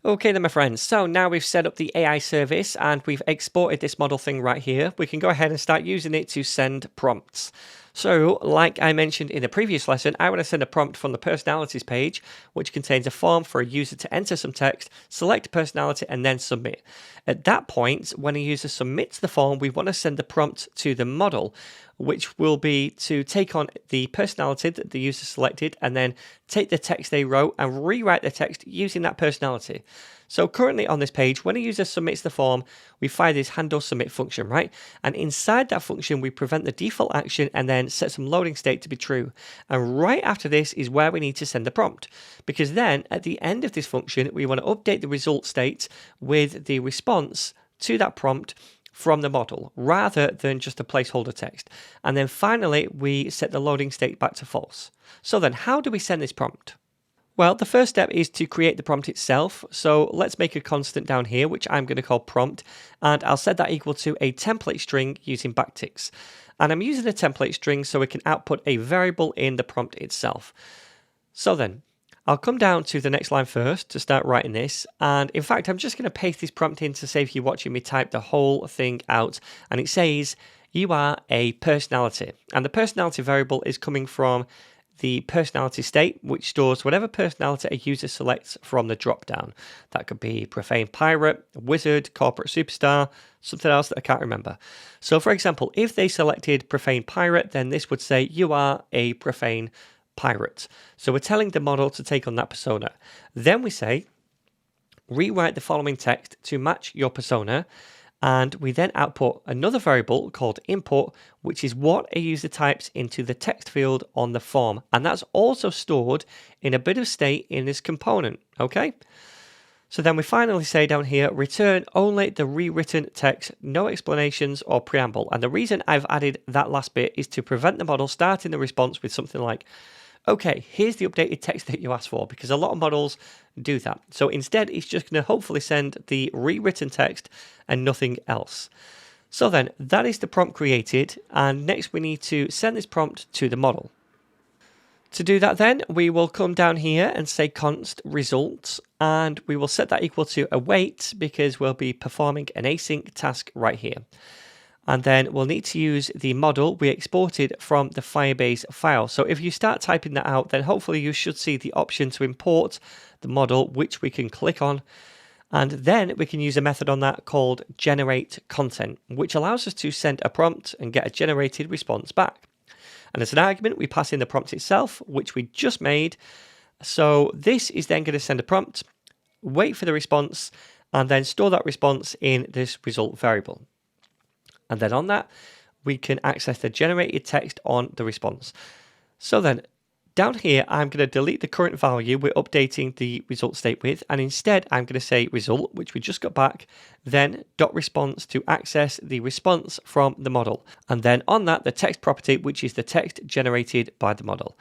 Okay then my friends, so now we've set up the AI service and we've exported this model thing right here. We can go ahead and start using it to send prompts. So like I mentioned in the previous lesson, I want to send a prompt from the personalities page, which contains a form for a user to enter some text, select a personality and then submit. At that point, when a user submits the form, we want to send the prompt to the model, which will be to take on the personality that the user selected and then take the text they wrote and rewrite the text using that personality. So currently on this page, when a user submits the form, we fire this handle submit function, right? And inside that function, we prevent the default action and then set some loading state to be true. And right after this is where we need to send the prompt, because then at the end of this function, we want to update the result state with the response to that prompt from the model rather than just a placeholder text. And then finally, we set the loading state back to false. So then how do we send this prompt? Well, the first step is to create the prompt itself. So let's make a constant down here, which I'm going to call prompt, and I'll set that equal to a template string using backticks. And I'm using a template string so we can output a variable in the prompt itself. So then, I'll come down to the next line first to start writing this. And in fact, I'm just going to paste this prompt in to save you watching me type the whole thing out. And it says, you are a personality. And the personality variable is coming from the personality state, which stores whatever personality a user selects from the dropdown. That could be profane pirate, wizard, corporate superstar, something else that I can't remember. So for example, if they selected profane pirate, then this would say you are a profane pirate. So we're telling the model to take on that persona. Then we say, rewrite the following text to match your persona. And we then output another variable called input, which is what a user types into the text field on the form. And that's also stored in a bit of state in this component, okay? So then we finally say down here, return only the rewritten text, no explanations or preamble. And the reason I've added that last bit is to prevent the model starting the response with something like, okay, here's the updated text that you asked for, because a lot of models do that. So instead, it's just going to hopefully send the rewritten text and nothing else. So then that is the prompt created. And next we need to send this prompt to the model. To do that then, we will come down here and say const results, and we will set that equal to await because we'll be performing an async task right here. And then we'll need to use the model we exported from the Firebase file. So if you start typing that out, then hopefully you should see the option to import the model, which we can click on. And then we can use a method on that called generate content, which allows us to send a prompt and get a generated response back. And as an argument, we pass in the prompt itself, which we just made. So this is then going to send a prompt, wait for the response, and then store that response in this result variable. And then on that, we can access the generated text on the response. So then down here, I'm going to delete the current value we're updating the result state with. And instead, I'm going to say result, which we just got back, then .response to access the response from the model. And then on that, the text property, which is the text generated by the model.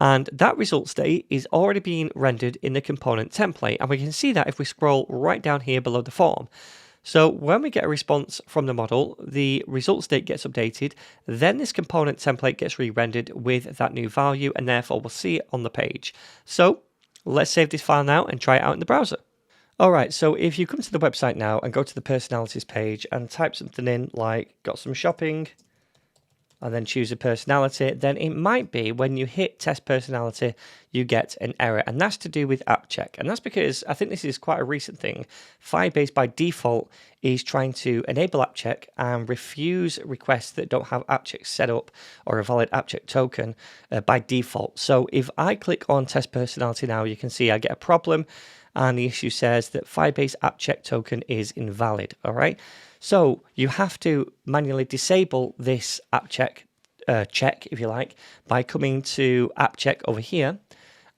And that result state is already being rendered in the component template. And we can see that if we scroll right down here below the form. So when we get a response from the model, the result state gets updated, then this component template gets re-rendered with that new value, and therefore we'll see it on the page. So let's save this file now and try it out in the browser. All right, so if you come to the website now and go to the personalities page and type something in like got some shopping, and then choose a personality, then it might be when you hit test personality, you get an error. And that's to do with app check. And that's because I think this is quite a recent thing. Firebase by default is trying to enable app check and refuse requests that don't have app check set up or a valid app check token by default. So if I click on test personality now, you can see I get a problem. And the issue says that Firebase app check token is invalid. All right. So you have to manually disable this app check, if you like, by coming to app check over here.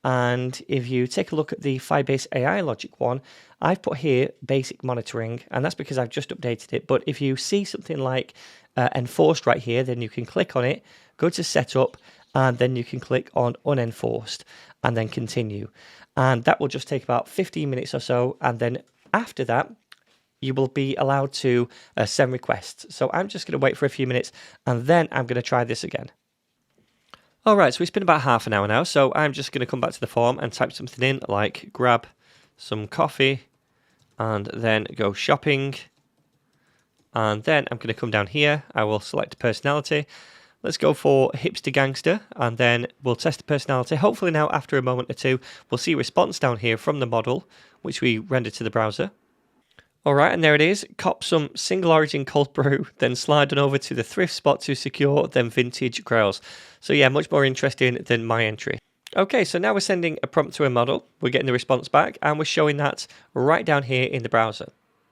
And if you take a look at the Firebase AI Logic one, I've put here basic monitoring, and that's because I've just updated it. But if you see something like enforced right here, then you can click on it, go to setup, and then you can click on unenforced and then continue. And that will just take about 15 minutes or so. And then after that, you will be allowed to send requests. So I'm just going to wait for a few minutes and then I'm going to try this again. All right, so it's been about half an hour now. So I'm just going to come back to the form and type something in like grab some coffee and then go shopping. And then I'm going to come down here. I will select personality. Let's go for hipster gangster, and then we'll test the personality. Hopefully now, after a moment or two, we'll see a response down here from the model, which we render to the browser. All right, and there it is. Cop some single origin cold brew, then slide on over to the thrift spot to secure them vintage grails. So yeah, much more interesting than my entry. Okay, so now we're sending a prompt to a model. We're getting the response back, and we're showing that right down here in the browser.